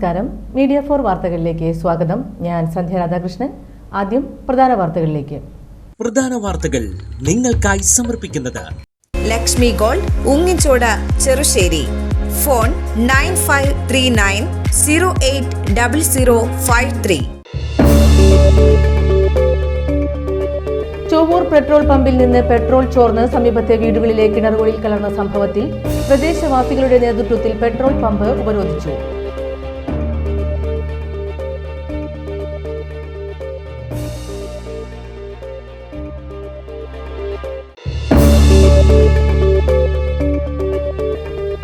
നമസ്കാരം. മീഡിയ 4 വാർത്തകളിലേക്ക് സ്വാഗതം. ഞാൻ സന്ധ്യ രാധാകൃഷ്ണൻ. ആദ്യം പ്രധാന വാർത്തകളിലേക്ക്. പ്രധാന വാർത്തകൾ നിങ്ങൾക്കായി സമർപ്പിക്കുന്നത് Lakshmi gold, Ungichode, Cherussery. Phone 9539080053. Chovvur petrol പമ്പിൽ നിന്ന് പെട്രോൾ ചോർന്ന് സമീപത്തെ വീടുകളിലെ കിണറുകളിൽ കലർന്ന സംഭവത്തിൽ പ്രദേശവാസികളുടെ നേതൃത്വത്തിൽ പെട്രോൾ പമ്പ് ഉപരോധിച്ചു.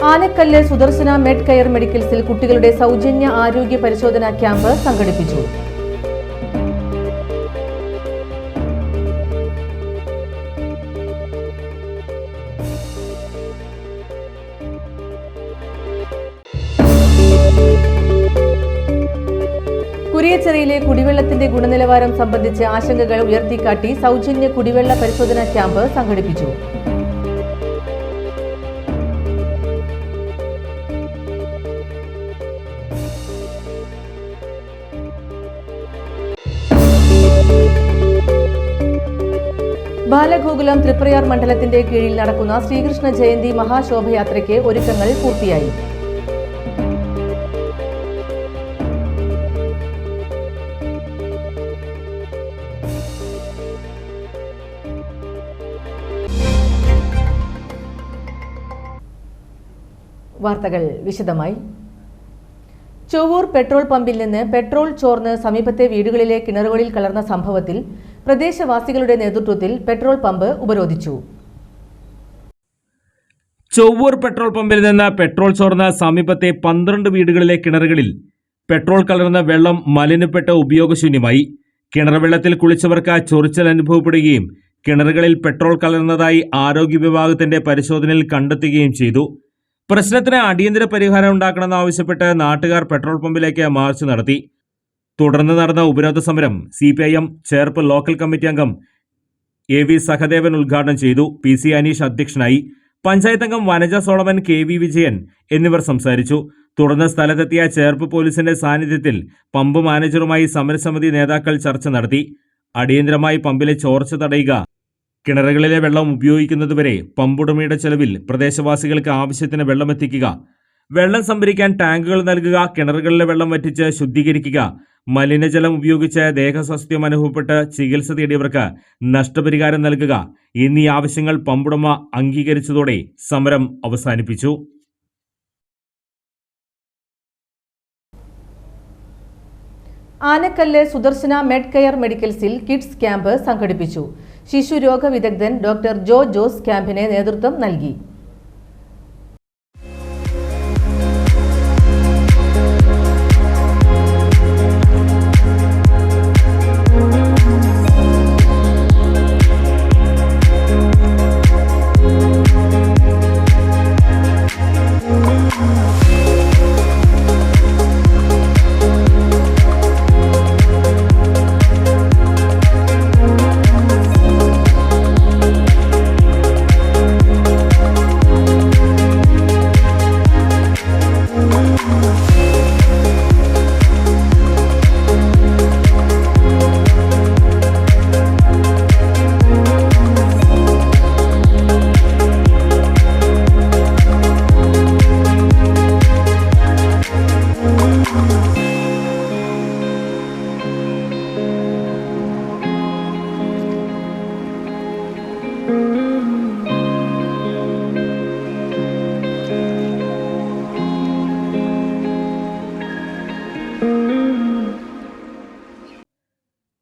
ആനക്കല്ല് സുദർശന മെഡ് കെയർ മെഡിക്കൽസിൽ കുട്ടികളുടെ സൗജന്യ ആരോഗ്യ പരിശോധനാ ക്യാമ്പ് സംഘടിപ്പിച്ചു. കുരിയച്ചിറയിലെ കുടിവെള്ളത്തിന്റെ ഗുണനിലവാരം സംബന്ധിച്ച് ആശങ്കകൾ ഉയർത്തിക്കാട്ടി സൗജന്യ കുടിവെള്ള പരിശോധനാ ക്യാമ്പ് സംഘടിപ്പിച്ചു. ബാലഗോകുലം തൃപ്രയാർ മണ്ഡലത്തിന്റെ കീഴിൽ നടക്കുന്ന ശ്രീകൃഷ്ണ ജയന്തി മഹാശോഭയാത്രയ്ക്ക് ഒരുക്കങ്ങൾ പൂർത്തിയായി. വാർത്തകൾ വിശദമായി. ചൊവ്വൂർ പെട്രോൾ പമ്പിൽ നിന്ന് പെട്രോൾ ചോർന്ന് സമീപത്തെ വീടുകളിലെ കിണറുകളിൽ കലർന്ന സംഭവത്തിൽ പ്രദേശവാസികളുടെ നേതൃത്വത്തിൽ പെട്രോൾ പമ്പ് ഉപരോധിച്ചു. ചൊവ്വൂർ പെട്രോൾ പമ്പിൽ നിന്ന് പെട്രോൾ ചോർന്ന സമീപത്തെ 12 വീടുകളിലെ കിണറുകളിൽ പെട്രോൾ കലർന്ന വെള്ളം മലിനപ്പെട്ട് ഉപയോഗശൂന്യമായി. കിണർ വെള്ളത്തിൽ കുളിച്ചവർക്ക് ചൊറിച്ചൽ അനുഭവപ്പെടുകയും കിണറുകളിൽ പെട്രോൾ കലർന്നതായി ആരോഗ്യ വിഭാഗത്തിന്റെ പരിശോധനയിൽ കണ്ടെത്തുകയും ചെയ്തു. പ്രശ്നത്തിന് അടിയന്തര പരിഹാരം ഉണ്ടാക്കണമെന്നാവശ്യപ്പെട്ട് നാട്ടുകാർ പെട്രോൾ പമ്പിലേക്ക് മാർച്ച് നടത്തി. തുടർന്ന് നടന്ന ഉപരോധ സമരം CPIM ചേർപ്പ് ലോക്കൽ കമ്മിറ്റി അംഗം AV സഹദേവൻ ഉദ്ഘാടനം ചെയ്തു. PC അനീഷ് അധ്യക്ഷനായി. പഞ്ചായത്ത് അംഗം വനജ സോളമൻ, KV വിജയൻ എന്നിവർ സംസാരിച്ചു. തുടർന്ന് സ്ഥലത്തെത്തിയ ചേർപ്പ് പോലീസിന്റെ സാന്നിധ്യത്തിൽ പമ്പ് മാനേജറുമായി സമരസമിതി നേതാക്കൾ ചർച്ച നടത്തി. അടിയന്തരമായി പമ്പിലെ ചോർച്ച തടയുക, കിണറുകളിലെ വെള്ളം ഉപയോഗിക്കുന്നതുവരെ പമ്പുടമയുടെ ചെലവിൽ പ്രദേശവാസികൾക്ക് ആവശ്യത്തിന് വെള്ളമെത്തിക്കുക, വെള്ളം സംഭരിക്കാൻ ടാങ്കുകൾ നൽകുക, കിണറുകളിലെ വെള്ളം വറ്റിച്ച് ശുദ്ധീകരിക്കുക, മലിനജലം ഉപയോഗിച്ച് ദേഹസ്വാസ്ഥ്യം അനുഭവപ്പെട്ട് ചികിത്സ തേടിയവർക്ക് നഷ്ടപരിഹാരം നൽകുക എന്നീ ആവശ്യങ്ങൾ പമ്പുടമ അംഗീകരിച്ചതോടെ സമരം അവസാനിപ്പിച്ചു. ആനക്കല്ല് സുദർശന മെഡ് കെയർ മെഡിക്കൽസിൽ കിഡ്സ് ക്യാമ്പ് സംഘടിപ്പിച്ചു. ശിശുരോഗ വിദഗ്ധൻ ഡോക്ടർ ജോസ് ക്യാമ്പിന് നേതൃത്വം നൽകി.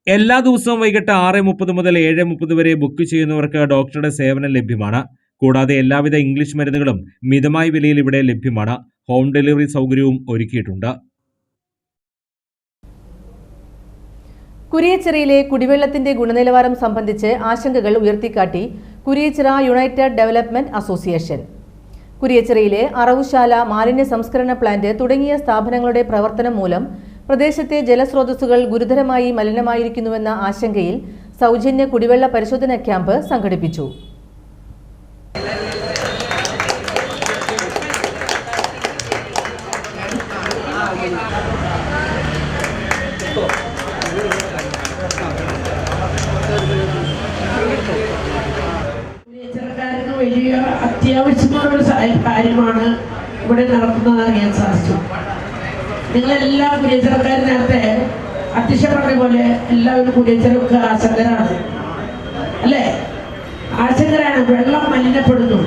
എല്ലാ ദിവസവും വൈകിട്ട് 6:30 മുതൽ 7:30 വരെ ബുക്ക് ചെയ്യുന്നവർക്ക് ഡോക്ടറുടെ സേവനം ലഭ്യമാണ്. കൂടാതെ എല്ലാവിധ ഇംഗ്ലീഷ് മരുന്നുകളും മിതമായ വിലയിൽ ഇവിടെ ലഭ്യമാണ്. ഹോം ഡെലിവറി സൗകര്യവും ഒരുക്കിയിട്ടുണ്ട്. കുരിയച്ചിറയിലെ കുടിവെള്ളത്തിന്റെ ഗുണനിലവാരം സംബന്ധിച്ച് ആശങ്കകൾ ഉയർത്തിക്കാട്ടി കുരിയച്ചിറ യുണൈറ്റഡ് ഡെവലപ്മെന്റ് അസോസിയേഷൻ. കുരിയച്ചിറയിലെ അറവുശാല, മാലിന്യ സംസ്കരണ പ്ലാന്റ് തുടങ്ങിയ സ്ഥാപനങ്ങളുടെ പ്രവർത്തനം മൂലം പ്രദേശത്തെ ജലസ്രോതസ്സുകൾ ഗുരുതരമായി മലിനമായിരിക്കുന്നുവെന്ന ആശങ്കയിൽ സൗജന്യ കുടിവെള്ള പരിശോധനാ ക്യാമ്പ് സംഘടിപ്പിച്ചു. കുരിയച്ചിറക്കാർക്ക് വലിയ അത്യാവശ്യമുള്ളൊരു കാര്യമാണ് ഇവിടെ നടക്കുന്നത് അറിയാൻ സാധിച്ചു. നിങ്ങളെല്ലാം കുരിയച്ചിറക്കാർ നേരത്തെ അധ്യക്ഷ പറഞ്ഞ പോലെ എല്ലാവരും കുരിയച്ചിറക്ക് ആശങ്കരാണ് അല്ലേ? ആശങ്കരാണ്. വെള്ളം മലിനപ്പെടുന്നു.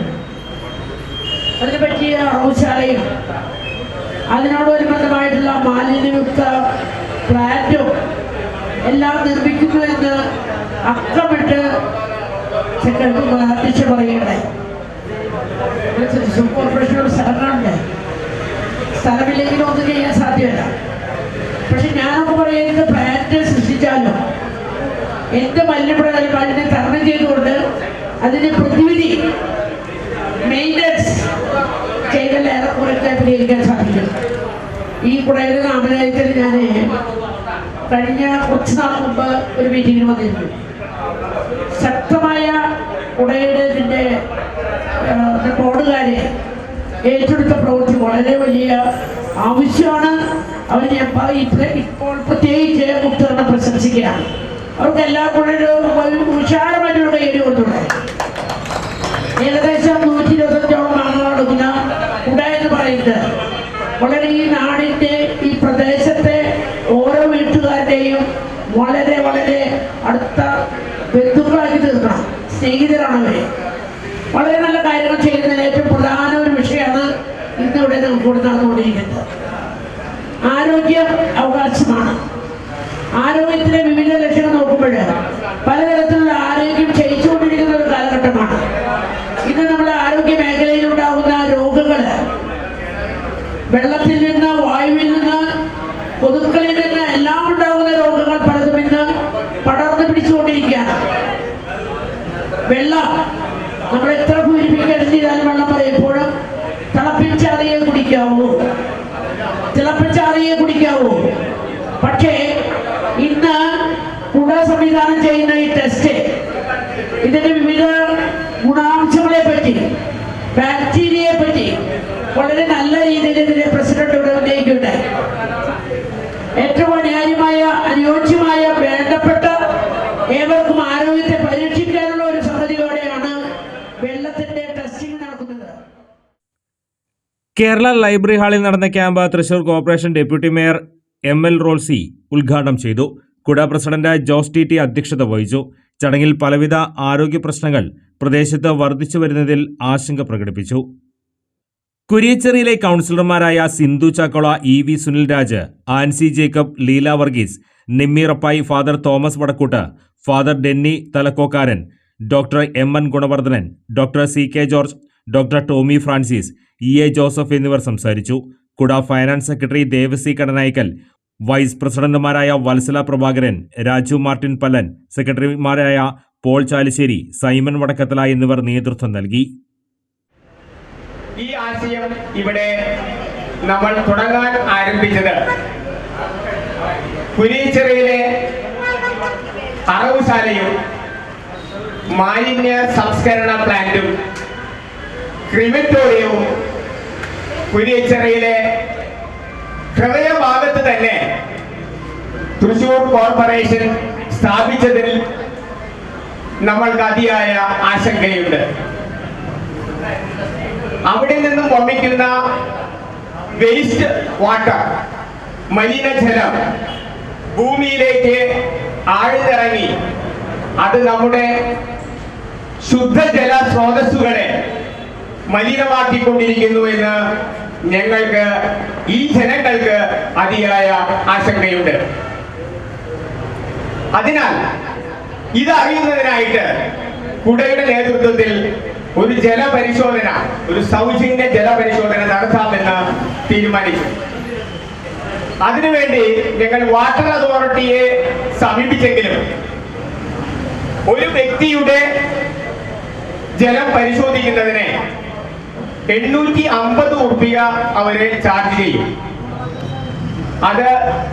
അതിനെ പറ്റിയ അറവുശാലയും അതിനോടനുബന്ധമായിട്ടുള്ള മാലിന്യമുക്ത പ്ലാന്റും എല്ലാം നിർമ്മിക്കുന്നു എന്ന് അക്കമിട്ട് അധ്യക്ഷ പറയുകയുണ്ടായി. കോർപ്പറേഷനോട് സ്ഥലങ്ങളുണ്ട്, സ്ഥലമില്ലെങ്കിലും ഒന്നും ചെയ്യാൻ സാധ്യമല്ല. പക്ഷെ ഞാനൊക്കെ പറയുന്നത് പ്ലാന്റ് സൃഷ്ടിച്ചാലും എന്ത് മലിനപ്പെടാനും അതിനെ തരണം ചെയ്തുകൊണ്ട് അതിന് പ്രതിവിധി മെയിൻ്റനൻസ് ചെയ്താൽ ഏറെക്കുറെയൊക്കെ പരിഹരിക്കാൻ സാധിക്കും. ഈ കുടയുടെ നാമനയത്തിൽ ഞാൻ കഴിഞ്ഞ കുറച്ച് നാൾ മുമ്പ് ഒരു മീറ്റിങ്ങിന് വന്നിരുന്നു. ശക്തമായ കുടയുടെ ഇതിൻ്റെ ബോർഡുകാരെ ഏറ്റെടുത്ത പ്രവൃത്തി വളരെ വലിയ ആവശ്യമാണ്. അവർ ഇപ്പോൾ പ്രത്യേകിച്ച് മുക്തനെ പ്രശംസിക്കുകയാണ്. അവർക്ക് എല്ലാവർക്കും ഒരു വിശാലമായിട്ടുള്ള കയ്യിൽ കൊടുത്തുണ്ട്. ഏകദേശം 125ഓളം ആളുകളെടുക്കുന്ന കുട എന്ന് പറയുന്നത് വളരെ ഈ നാടിൻ്റെ ഈ പ്രദേശത്തെ ഓരോ വീട്ടുകാരുടെയും വളരെ വളരെ അടുത്ത ബന്ധുക്കളാക്കി തീർക്കണം. സ്നേഹിതരാണ് അവരെ. വളരെ നല്ല കാര്യങ്ങൾ ചെയ്യുന്നതിന് ഏറ്റവും പ്രധാന ഒരു വിഷയമാണ് ഇന്നിവിടെ നമുക്കിവിടെ നടന്നുകൊണ്ടിരിക്കുന്നത്. ആരോഗ്യം അവകാശമാണ്. ആരോഗ്യത്തിലെ വിവിധ ലക്ഷണം നോക്കുമ്പോൾ പലതരത്തിലുള്ള ആരോഗ്യം ക്ഷയിച്ചുകൊണ്ടിരിക്കുന്ന ഒരു കാലഘട്ടമാണ്. ഇന്ന് നമ്മുടെ ആരോഗ്യ മേഖലയിൽ ഉണ്ടാകുന്ന രോഗങ്ങൾ വെള്ളത്തിൽ നിന്ന്, വായുവിൽ നിന്ന്, കൊതുക്കളിൽ നിന്ന് എല്ലാം ഉണ്ടാകുന്ന രോഗങ്ങൾ പലതും ഇന്ന് പടർന്നു പിടിച്ചുകൊണ്ടിരിക്കുകയാണ്. വെള്ളം നമ്മൾ എത്ര പ്യൂരിഫിക്കേഷൻ ചെയ്താലും വെള്ളം പറയുമ്പോഴും തിളപ്പിച്ചാറിയെ കുടിക്കാവൂ. പക്ഷേ ഇന്ന് കുട സംവിധാനം ചെയ്യുന്ന ഈ ടെസ്റ്റ് ഇതിന്റെ വിവിധ ഗുണാംശങ്ങളെ പറ്റി, ബാക്ടീരിയയെ പറ്റി വളരെ നല്ല രീതിയിൽ ഇതിന്റെ പ്രസിഡന്റ് ഇവിടെ ഉന്നയിക്കുകയുണ്ടായി. ഏറ്റവും അനുയോജ്യമായ വേണ്ടപ്പെട്ട ഏവർക്കും ആരോഗ്യത്തെ പരീക്ഷിക്കാനുള്ള ഒരു സമിതിയോടെയാണ് വെള്ളത്തിന്റെ ടെസ്റ്റിംഗ് നടക്കുന്നത്. കേരള ലൈബ്രറി ഹാളിൽ നടന്ന camp Thrissur corporation deputy mayor ML റോൾസി ഉദ്ഘാടനം ചെയ്തു. കുട പ്രസിഡന്റ് ജോസ് ടി അധ്യക്ഷത വഹിച്ചു. ചടങ്ങിൽ പലവിധ ആരോഗ്യ പ്രശ്നങ്ങൾ പ്രദേശത്ത് വർദ്ധിച്ചു വരുന്നതിൽ ആശങ്ക പ്രകടിപ്പിച്ചു. കുരിയച്ചിറയിലെ കൗൺസിലർമാരായ Sindhu Chakkola, EV Sunil Raj, Ancy Jacob, Leela Varghese, Nimmi Rappai, father Thomas Vadakkoot, father Denny Thalakkokkaran, doctor MN Gunavardhanan, doctor CK George, doctor Tomy Francis, EA Joseph എന്നിവർ സംസാരിച്ചു. കുട finance secretary Devassy Kadanaykkal, vice പ്രസിഡന്റുമാരായ വത്സല പ്രഭാകരൻ, രാജു മാർട്ടിൻ പല്ലൻ, സെക്രട്ടറിമാരായ പോൾ ചാലിശ്ശേരി, സൈമൺ വടക്കത്തല എന്നിവർ നേതൃത്വം നൽകി. ഈ ആശയം ഇവിടെ നമ്മൾ തുടങ്ങാൻ ആരംഭിച്ചത് കുരിയച്ചിറയിലെ അറവുശാലയും മാലിന്യ സംസ്കരണ പ്ലാന്റും ക്രിമിറ്റോറിയവും കുരിയച്ചിറയിലെ ഹൃദയഭാഗത്ത് തന്നെ തൃശൂർ കോർപ്പറേഷൻ സ്ഥാപിച്ചതിൽ നമ്മൾക്ക് അതിയായ ആശങ്കയുണ്ട്. അവിടെ നിന്നും വമിക്കുന്ന വേസ്റ്റ് വാട്ടർ, മലിനജലം ഭൂമിയിലേക്ക് ആഴ്ന്നിറങ്ങി അത് നമ്മുടെ ശുദ്ധജല സ്രോതസ്സുകളെ മലിനമാക്കിക്കൊണ്ടിരിക്കുന്നു എന്ന് ഞങ്ങൾക്ക്, ഈ ജനങ്ങൾക്ക് അതിയായ ആശങ്കയുണ്ട്. അതിനാൽ ഇതറിയുന്നതിനായിട്ട് കുടയുടെ നേതൃത്വത്തിൽ ഒരു ജലപരിശോധന, ഒരു സൗജന്യ ജലപരിശോധന നടത്താമെന്ന് തീരുമാനിച്ചു. അതിനുവേണ്ടി ഞങ്ങൾ വാട്ടർ അതോറിറ്റിയെ സമീപിച്ചെങ്കിലും ഒരു വ്യക്തിയുടെ ജലം പരിശോധിക്കുന്നതിന് 850 ഉറുപ്പിക അവരെ ചാർജ് ചെയ്യും. അത്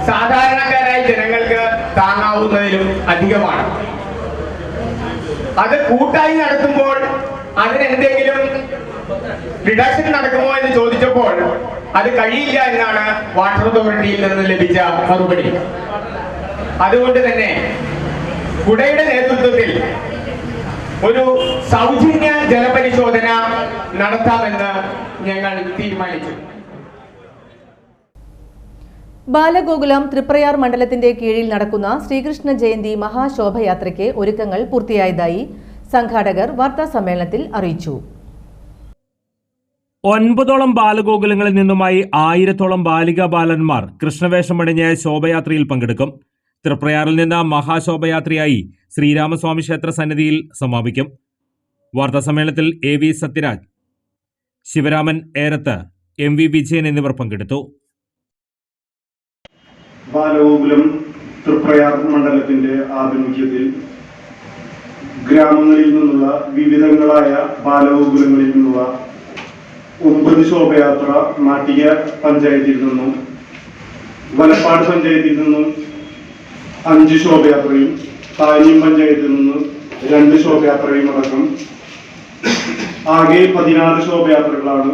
സാധാരണക്കാരായ ജനങ്ങൾക്ക് താങ്ങാവുന്നതിലും അധികമാണ്. അത് കൂട്ടായി നടത്തുമ്പോൾ അതിനെന്തെങ്കിലും റിഡക്ഷൻ നടക്കുമോ എന്ന് ചോദിച്ചപ്പോൾ അത് കഴിയില്ല എന്നാണ് വാട്ടർ അതോറിറ്റിയിൽ നിന്ന് ലഭിച്ച മറുപടി. അതുകൊണ്ട് തന്നെ കുടയുടെ നേതൃത്വത്തിൽ ഒരു സൗജന്യ ജലപരിശോധന നടത്താമെന്ന് ഞങ്ങൾ തീരുമാനിച്ചു. ബാലഗോകുലം തൃപ്രയാർ മണ്ഡലത്തിന്റെ കീഴിൽ നടക്കുന്ന ശ്രീകൃഷ്ണ ജയന്തി മഹാശോഭയാത്രയ്ക്ക് ഒരുക്കങ്ങൾ പൂർത്തിയായതായി സംഘാടകർ വാർത്താസമ്മേളനത്തിൽ അറിയിച്ചു. 9 ബാലഗോകുലങ്ങളിൽ നിന്നുമായി 1000 ബാലികാ ബാലന്മാർ കൃഷ്ണവേഷമണിഞ്ഞ് ശോഭയാത്രയിൽ പങ്കെടുക്കും. തൃപ്രയാറിൽ നിന്ന് മഹാശോഭയാത്രയായി ശ്രീരാമസ്വാമി ക്ഷേത്ര സന്നിധിയിൽ സമാപിക്കും. വാർത്താസമ്മേളനത്തിൽ AV സത്യരാജ്, ശിവരാമൻ ഏരത്ത്, MV വിജയൻ എന്നിവർ പങ്കെടുത്തു. ബാലഗോകുലം തൃപ്രയാർ മണ്ഡലത്തിന്റെ ആഭിമുഖ്യത്തിൽ ഗ്രാമങ്ങളിൽ നിന്നുള്ള വിവിധങ്ങളായ ബാലഗോകുലങ്ങളിൽ നിന്നുള്ള 9 ശോഭയാത്ര നാട്ടിക പഞ്ചായത്തിൽ നിന്നും വലപ്പാട് പഞ്ചായത്തിൽ നിന്നും 5 ശോഭയാത്രയും താന്യം പഞ്ചായത്തിൽ നിന്നും 2 ശോഭയാത്രയും അടക്കം ആകെ 16 ശോഭയാത്രകളാണ്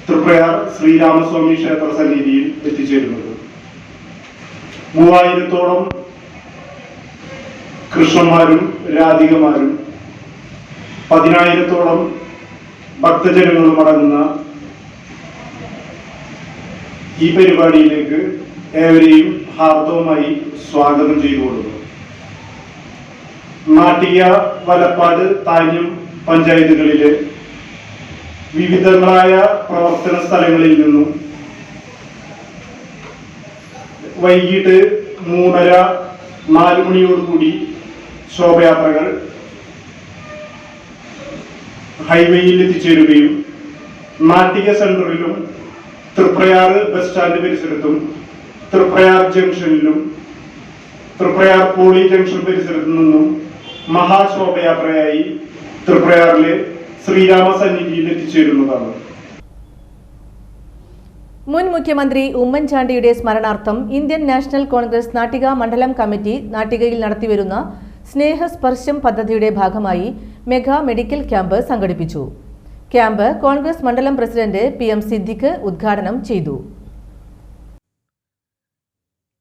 തൃപ്രയാർ ശ്രീരാമസ്വാമി ക്ഷേത്ര സന്നിധിയിൽ എത്തിച്ചേരുന്നത്. 3000-ഓളം കൃഷ്ണന്മാരും രാധികമാരും 10,000-ഓളം ഭക്തജനങ്ങളും അടങ്ങുന്ന ഈ പരിപാടിയിലേക്ക് ഏവരെയും ഹാർദവുമായി സ്വാഗതം ചെയ്തുകൊള്ളുന്നു. നാട്ടിക, വലപ്പാട്, താന്യം പഞ്ചായത്തുകളിലെ വിവിധങ്ങളായ പ്രവർത്തന സ്ഥലങ്ങളിൽ നിന്നും വൈകിട്ട് 3:30-4 മണിയോടുകൂടി ശോഭയാത്രകൾ ഹൈവേയിൽ എത്തിച്ചേരുകയും നാട്ടിക സെന്ററിലും തൃപ്രയാർ ബസ് സ്റ്റാൻഡ് പരിസരത്തും തൃപ്രയാർ ജംഗ്ഷനിലും തൃപ്രയാർ പോളി ജംഗ്ഷൻ പരിസരത്തു നിന്നും മഹാശോഭയാത്രയായി തൃപ്രയാറിലെ ശ്രീരാമ സന്നിധിയിൽ എത്തിച്ചേരുന്നതാണ്. മുൻ മുഖ്യമന്ത്രി ഉമ്മൻചാണ്ടിയുടെ സ്മരണാർത്ഥം ഇന്ത്യൻ നാഷണൽ കോൺഗ്രസ് നാട്ടിക മണ്ഡലം കമ്മിറ്റി നാട്ടികയിൽ നടത്തിവരുന്ന സ്നേഹസ്പർശം പദ്ധതിയുടെ ഭാഗമായി മെഗാ മെഡിക്കൽ ക്യാമ്പ് സംഘടിപ്പിച്ചു. ക്യാമ്പ് കോൺഗ്രസ് മണ്ഡലം പ്രസിഡന്റ് PM സിദ്ദിഖ് ഉദ്ഘാടനം ചെയ്തു.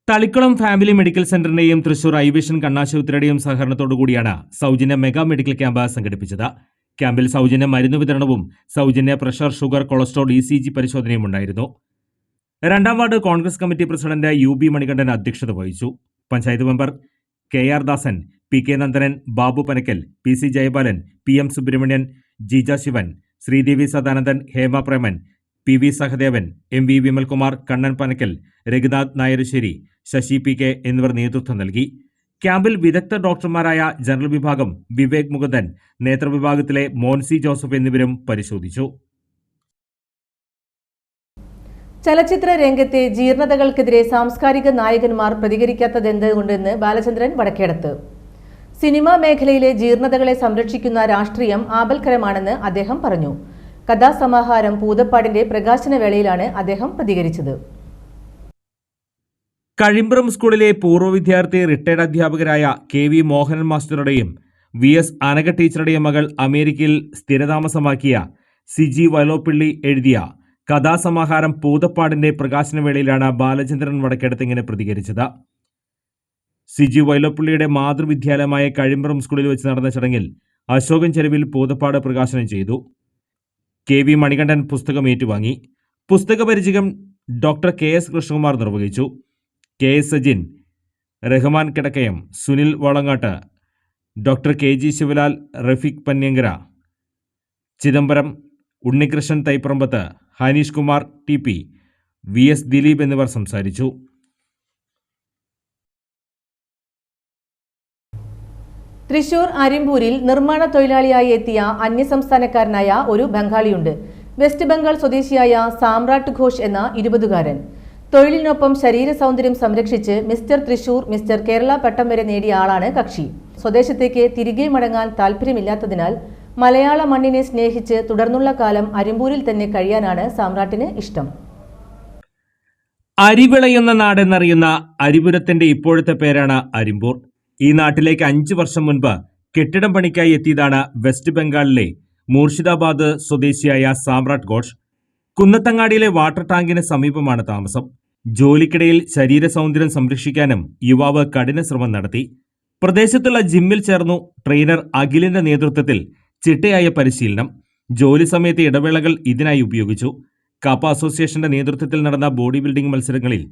തളിക്കുളം ഫാമിലി മെഡിക്കൽ സെന്ററിന്റെയും തൃശൂർ ഐവിഷൻ കണ്ണാശുപത്രിയുടെയും സഹകരണത്തോടുകൂടിയാണ് സൗജന്യ മെഗാ മെഡിക്കൽ ക്യാമ്പ് സംഘടിപ്പിച്ചത്. ക്യാമ്പിൽ സൗജന്യ മരുന്ന് വിതരണവും സൗജന്യ പ്രഷർ, ഷുഗർ, കൊളസ്ട്രോൾ, ECG പരിശോധനയും ഉണ്ടായിരുന്നു. 2ാം ward Congress committee president UB Manikandan അധ്യക്ഷത വഹിച്ചു. Panchayat member KR Dasan, PK Nandanan, Babu Panakkal, PC Jayapalan, PM Subrahmanyan, Jeeja Sivan, Sreedevi Sadanandan, Hema Preman, PV Sahadevan, MV Vimalkumar, Kannan Panakkal, Raghunath Nayarussery, Sasi PK എന്നിവർ നേതൃത്വം നൽകി. ക്യാമ്പിൽ വിദഗ്ധ ഡോക്ടർമാരായ ജനറൽ വിഭാഗം വിവേക് മുകുന്ദൻ, നേത്രവിഭാഗത്തിലെ മോൻസി ജോസഫ് എന്നിവരും പരിശോധിച്ചു. ചലച്ചിത്ര രംഗത്തെ ജീർണതകൾക്കെതിരെ സാംസ്കാരിക നായകന്മാർ പ്രതികരിക്കാത്തതെന്തുകൊണ്ടെന്ന് ബാലചന്ദ്രൻ വടക്കേടത്ത്. സിനിമാ മേഖലയിലെ ജീർണതകളെ സംരക്ഷിക്കുന്ന രാഷ്ട്രീയം ആപൽക്കരമാണെന്ന് അദ്ദേഹം പറഞ്ഞു. കഥാസമാഹാരം പൂതപ്പാടിന്റെ പ്രകാശന വേളയിലാണ് അദ്ദേഹം പ്രതികരിച്ചത്. കഴിമ്പ്രം സ്കൂളിലെ പൂർവ്വ വിദ്യാർത്ഥി റിട്ടയർഡ് അധ്യാപകരായ KV മോഹനൻ മാസ്റ്ററുടെയും VS അനഘ ടീച്ചറുടെയും മകൾ അമേരിക്കയിൽ സ്ഥിരതാമസമാക്കിയ സിജി വൈലോപ്പിള്ളി എഴുതിയ കഥാസമാഹാരം പൂതപ്പാടിന്റെ പ്രകാശനവേളയിലാണ് ബാലചന്ദ്രൻ വടക്കേടത്ത് ഇങ്ങനെ പ്രതികരിച്ചത്. സിജി വൈലോപ്പിള്ളിയുടെ മാതൃവിദ്യാലയമായ കഴിമ്പ്രം സ്കൂളിൽ വെച്ച് നടന്ന ചടങ്ങിൽ അശോകൻ ചെരുവിൽ പൂതപ്പാട് പ്രകാശനം ചെയ്തു. KV മണികണ്ഠൻ പുസ്തകം ഏറ്റുവാങ്ങി. പുസ്തക പരിചയം ഡോക്ടർ KS കൃഷ്ണകുമാർ നിർവഹിച്ചു. KS Sajin, Rahman Kidakkayam, Sunil Valangatt, doctor KG Sivalal, Rafeeq Panyankara, Chidambaram, Unnikrishnan Thaiparambath, Haneesh Kumar TP, VS Dileep എന്നിവർ സംസാരിച്ചു. തൃശൂർ അരിമ്പൂരിൽ നിർമ്മാണ തൊഴിലാളിയായി എത്തിയ അന്യസംസ്ഥാനക്കാരനായ ഒരു ബംഗാളിയുണ്ട്. വെസ്റ്റ് ബംഗാൾ സ്വദേശിയായ സാമ്രാട്ട് ഘോഷ് എന്ന 20-കാരൻ. തൊഴിലിനൊപ്പം ശരീര സൗന്ദര്യം സംരക്ഷിച്ച് മിസ്റ്റർ തൃശൂർ, മിസ്റ്റർ കേരള പട്ടം വരെ നേടിയ ആളാണ് കക്ഷി. സ്വദേശത്തേക്ക് തിരികെ മടങ്ങാൻ താല്പര്യമില്ലാത്തതിനാൽ മലയാള മണ്ണിനെ സ്നേഹിച്ച് തുടർന്നുള്ള കാലം അരിമ്പൂരിൽ തന്നെ കഴിയാനാണ് സാമ്രാട്ടിന് ഇഷ്ടം. അരിവിളയുന്ന നാടെന്നറിയുന്ന അരിപുരത്തിന്റെ ഇപ്പോഴത്തെ പേരാണ് അരിമ്പൂർ. ഈ നാട്ടിലേക്ക് 5 വർഷം മുൻപ് കെട്ടിടം പണിക്കായി എത്തിയതാണ് വെസ്റ്റ് ബംഗാളിലെ മൂർഷിദാബാദ് സ്വദേശിയായ സാമ്രാട്ട് ഘോഷ്. കുന്നത്തങ്ങാടിയിലെ വാട്ടർ ടാങ്കിന് സമീപമാണ് താമസം. ജോലിക്കിടയിൽ ശരീര സൗന്ദര്യം സംരക്ഷിക്കാനും യുവാവ് കഠിന ശ്രമം നടത്തി. പ്രദേശത്തുള്ള ജിമ്മിൽ ചേർന്നു. ട്രെയിനർ അഖിലിന്റെ നേതൃത്വത്തിൽ ചിട്ടയായ പരിശീലനം, ജോലി സമയത്തെ ഇടവേളകൾ ഇതിനായി ഉപയോഗിച്ചു. കാപ്പ അസോസിയേഷന്റെ നേതൃത്വത്തിൽ നടന്ന ബോഡി ബിൽഡിംഗ് മത്സരങ്ങളിൽ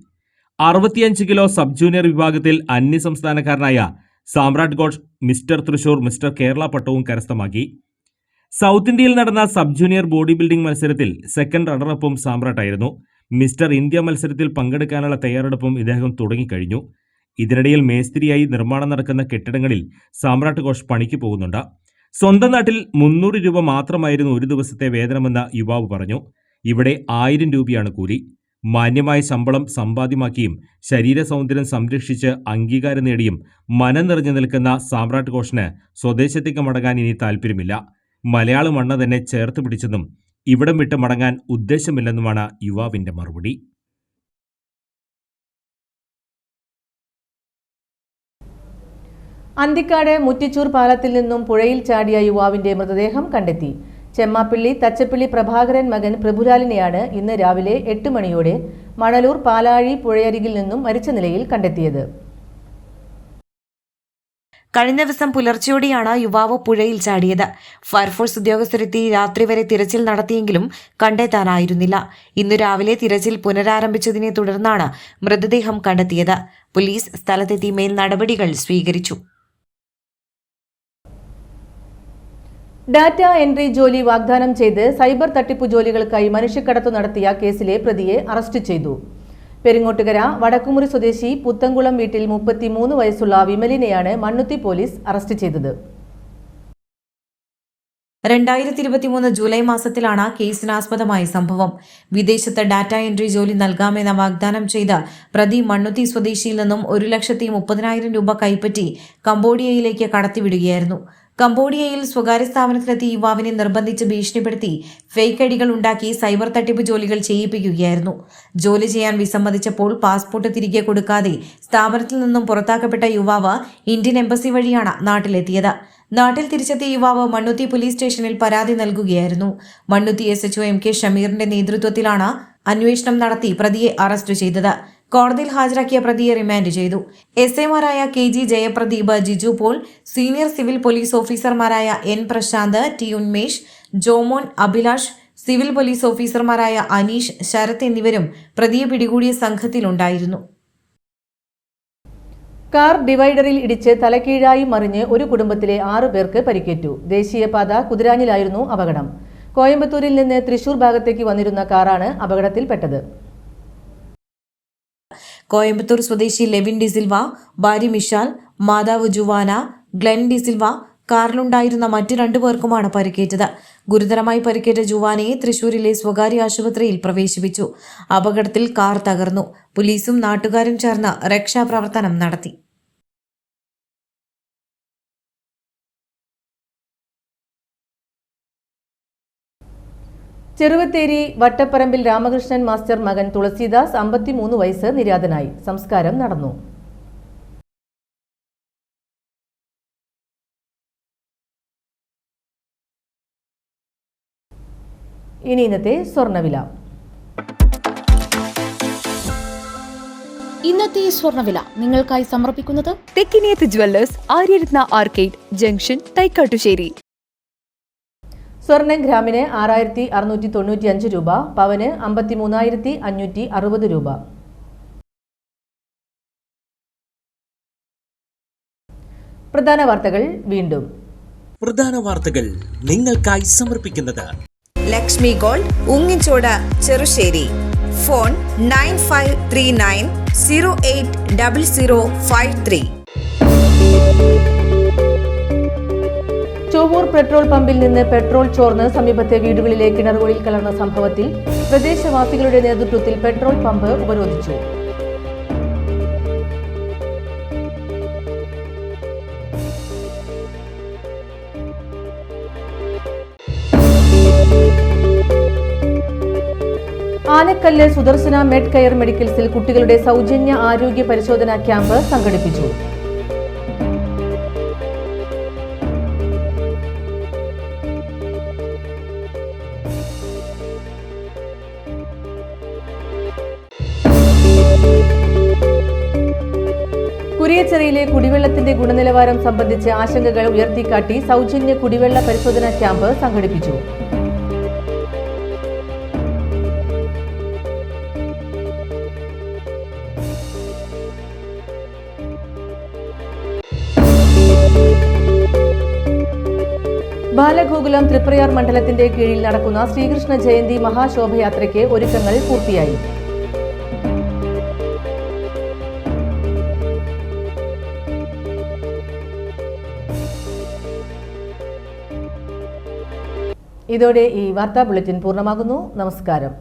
65 കിലോ സബ് ജൂനിയർ വിഭാഗത്തിൽ അന്യസംസ്ഥാനക്കാരനായ സാമ്രാട്ട് ഘോഷ് മിസ്റ്റർ തൃശൂർ, മിസ്റ്റർ കേരള പട്ടവും കരസ്ഥമാക്കി. സൗത്ത് ഇന്ത്യയിൽ നടന്ന സബ് ജൂനിയർ ബോഡി ബിൽഡിംഗ് മത്സരത്തിൽ സെക്കൻഡ് റണ്ണറപ്പും സാമ്രാട്ടായിരുന്നു. മിസ്റ്റർ ഇന്ത്യ മത്സരത്തിൽ പങ്കെടുക്കാനുള്ള തയ്യാറെടുപ്പും ഇദ്ദേഹം തുടങ്ങിക്കഴിഞ്ഞു. ഇതിനിടയിൽ മേസ്തിരിയായി നിർമ്മാണം നടക്കുന്ന കെട്ടിടങ്ങളിൽ സാമ്രാട്ട് ഘോഷ് പണിക്ക് പോകുന്നുണ്ട്. സ്വന്തം നാട്ടിൽ 300 രൂപ മാത്രമായിരുന്നു ഒരു ദിവസത്തെ വേതനമെന്ന് യുവാവ് പറഞ്ഞു. ഇവിടെ 1000 രൂപയാണ് കൂലി. മാന്യമായ ശമ്പളം സമ്പാദ്യമാക്കിയും ശരീര സൗന്ദര്യം സംരക്ഷിച്ച് അംഗീകാരം നേടിയും മനം നിറഞ്ഞു നിൽക്കുന്ന സാമ്രാട്ട് ഘോഷിന് സ്വദേശത്തേക്ക് മടങ്ങാൻ ഇനി താല്പര്യമില്ല. മലയാള മണ്ണ് തന്നെ ചേർത്ത് പിടിച്ചെന്നും ഇവിടം വിട്ട് മടങ്ങാൻ ഉദ്ദേശമില്ലെന്നുമാണ് യുവാവിന്റെ മറുപടി. അന്തിക്കാട് മുറ്റിച്ചൂർ പാലത്തിൽ നിന്നും പുഴയിൽ ചാടിയ യുവാവിന്റെ മൃതദേഹം കണ്ടെത്തി. ചെമ്മാപ്പിള്ളി തച്ചപ്പിള്ളി പ്രഭാകരൻ മകൻ പ്രഭുലാലിനെയാണ് ഇന്ന് രാവിലെ 8 മണിയോടെ മണലൂർ പാലാഴി പുഴയരികിൽ നിന്നും മരിച്ച നിലയിൽ കണ്ടെത്തിയത്. കഴിഞ്ഞ ദിവസം പുലർച്ചെയോടെയാണ് യുവാവ് പുഴയിൽ ചാടിയത്. ഫയർഫോഴ്സ് ഉദ്യോഗസ്ഥരെത്തി രാത്രി വരെ തിരച്ചിൽ നടത്തിയെങ്കിലും കണ്ടെത്താനായിരുന്നില്ല. ഇന്നു രാവിലെ തിരച്ചിൽ പുനരാരംഭിച്ചതിനെ തുടർന്നാണ് മൃതദേഹം കണ്ടെത്തിയത്. പോലീസ് സ്ഥലത്തെത്തി മേൽ നടപടികൾ സ്വീകരിച്ചു. ഡാറ്റ എൻട്രി ജോലി വാഗ്ദാനം ചെയ്ത് സൈബർ തട്ടിപ്പു ജോലികൾക്കായി മനുഷ്യക്കടത്തു നടത്തിയ കേസിലെ പ്രതിയെ അറസ്റ്റ് ചെയ്തു. പെരിങ്ങോട്ടുകര വടക്കുമുറി സ്വദേശി പുത്തൻകുളം വീട്ടിൽ 33 വയസ്സുള്ള വിമലിനെയാണ് മണ്ണുത്തി പോലീസ് അറസ്റ്റ് ചെയ്തത്. 2023 ജൂലൈ മാസത്തിലാണ് കേസിനാസ്പദമായ സംഭവം. വിദേശത്ത് ഡാറ്റ എൻട്രി ജോലി നൽകാമെന്ന വാഗ്ദാനം ചെയ്ത പ്രതി മണ്ണുത്തി സ്വദേശിയിൽ നിന്നും 1,30,000 രൂപ കൈപ്പറ്റി കംബോഡിയയിലേക്ക് കടത്തിവിടുകയായിരുന്നു. കംബോഡിയയിൽ സ്വകാര്യ സ്ഥാപനത്തിലെത്തി യുവാവിനെ നിർബന്ധിച്ച് ഭീഷണിപ്പെടുത്തി ഫേക്ക് ഐഡികൾ ഉണ്ടാക്കി സൈബർ തട്ടിപ്പ് ജോലികൾ ചെയ്യിപ്പിക്കുകയായിരുന്നു. ജോലി ചെയ്യാൻ വിസമ്മതിച്ചപ്പോൾ പാസ്പോർട്ട് തിരികെ കൊടുക്കാതെ സ്ഥാപനത്തിൽ നിന്നും പുറത്താക്കപ്പെട്ട യുവാവ് ഇന്ത്യൻ എംബസി വഴിയാണ് നാട്ടിലെത്തിയത്. നാട്ടിൽ തിരിച്ചെത്തിയ യുവാവ് മണ്ണുത്തി പോലീസ് സ്റ്റേഷനിൽ പരാതി നൽകുകയായിരുന്നു. മണ്ണുത്തി SHO MK ഷമീറിന്റെ നേതൃത്വത്തിലാണ് അന്വേഷണം നടത്തി പ്രതിയെ അറസ്റ്റ് ചെയ്തത്. കോടതിയിൽ ഹാജരാക്കിയ പ്രതിയെ റിമാൻഡ് ചെയ്തു. SIമാരായ KG Jayapradeep, Jiju Paul, senior civil police ഓഫീസർമാരായ N Prasanth, T Unmesh, Jomon, Abhilash, civil police ഓഫീസർമാരായ അനീഷ്, ശരത് എന്നിവരും പ്രതിയെ പിടികൂടിയ സംഘത്തിലുണ്ടായിരുന്നു. കാർ ഡിവൈഡറിൽ ഇടിച്ച് തലകീഴായി മറിഞ്ഞ് ഒരു കുടുംബത്തിലെ 6 പേർക്ക് പരിക്കേറ്റു. ദേശീയപാത കുതിരാനിലായിരുന്നു അപകടം. കോയമ്പത്തൂരിൽ നിന്ന് തൃശൂർ ഭാഗത്തേക്ക് വന്നിരുന്ന കാറാണ് അപകടത്തിൽപ്പെട്ടത്. കോയമ്പത്തൂർ സ്വദേശി ലെവിൻ ഡിസിൽവ, ഭാര്യ മിഷാൽ, മാതാവ് ജുവാന, ഗ്ലെൻ ഡിസിൽവ, കാറിലുണ്ടായിരുന്ന മറ്റ് 2 പേർക്കുമാണ് പരിക്കേറ്റത്. ഗുരുതരമായി പരിക്കേറ്റ ജുവാനയെ തൃശൂരിലെ സ്വകാര്യ ആശുപത്രിയിൽ പ്രവേശിപ്പിച്ചു. അപകടത്തിൽ കാർ തകർന്നു. പോലീസും നാട്ടുകാരും ചേർന്ന് രക്ഷാപ്രവർത്തനം നടത്തി. ചെറുവത്തേരി വട്ടപ്പറമ്പിൽ രാമകൃഷ്ണൻ മാസ്റ്റർ മകൻ തുളസിദാസ് 53 വയസ്സ് നിര്യാതനായി. സംസ്കാരം നടന്നു. ഇനി ഇന്നത്തെ സ്വർണ്ണവില. ഇന്നത്തെ സ്വർണ്ണവില നിങ്ങൾക്കായി സമർപ്പിക്കുന്നത് Thekkiniyath jewellers, Aryaratna arcade junction, Thaikkattussery. സ്വർണം ഗ്രാമിന് 6,695 രൂപ, പവന് 53,560 രൂപ. പ്രധാന വാർത്തകൾ വീണ്ടും. പ്രധാന വാർത്തകൾ നിങ്ങൾക്കായി സമർപ്പിക്കുന്നത് Lakshmi gold, Ungichode, Cherussery. Phone 9539080053. Chovvur petrol പമ്പിൽ നിന്ന് പെട്രോൾ ചോർന്ന് സമീപത്തെ വീടുകളിലെ കിണറുകളിൽ കലർന്ന സംഭവത്തിൽ പ്രദേശവാസികളുടെ നേതൃത്വത്തിൽ പെട്രോൾ പമ്പ് ഉപരോധിച്ചു. ആനക്കല്ല് സുദർശന മെഡ് കെയർ മെഡിക്കൽസിൽ കുട്ടികളുടെ സൗജന്യ ആരോഗ്യ പരിശോധനാ ക്യാമ്പ് സംഘടിപ്പിച്ചു. ജില്ലയിലെ കുടിവെള്ളത്തിന്റെ ഗുണനിലവാരം സംബന്ധിച്ച് ആശങ്കകൾ ഉയർത്തിക്കാട്ടി സൗജന്യ കുടിവെള്ള പരിശോധനാ ക്യാമ്പ് സംഘടിപ്പിച്ചു. ബാലഗോകുലം തൃപ്രയാർ മണ്ഡലത്തിന്റെ കീഴിൽ നടക്കുന്ന ശ്രീകൃഷ്ണ ജയന്തി മഹാശോഭയാത്രയ്ക്ക് ഒരുക്കങ്ങൾ പൂർത്തിയായി. ഇതോടെ ഈ വാർത്താ ബുള്ളറ്റിൻ പൂർണ്ണമാകുന്നു. നമസ്കാരം.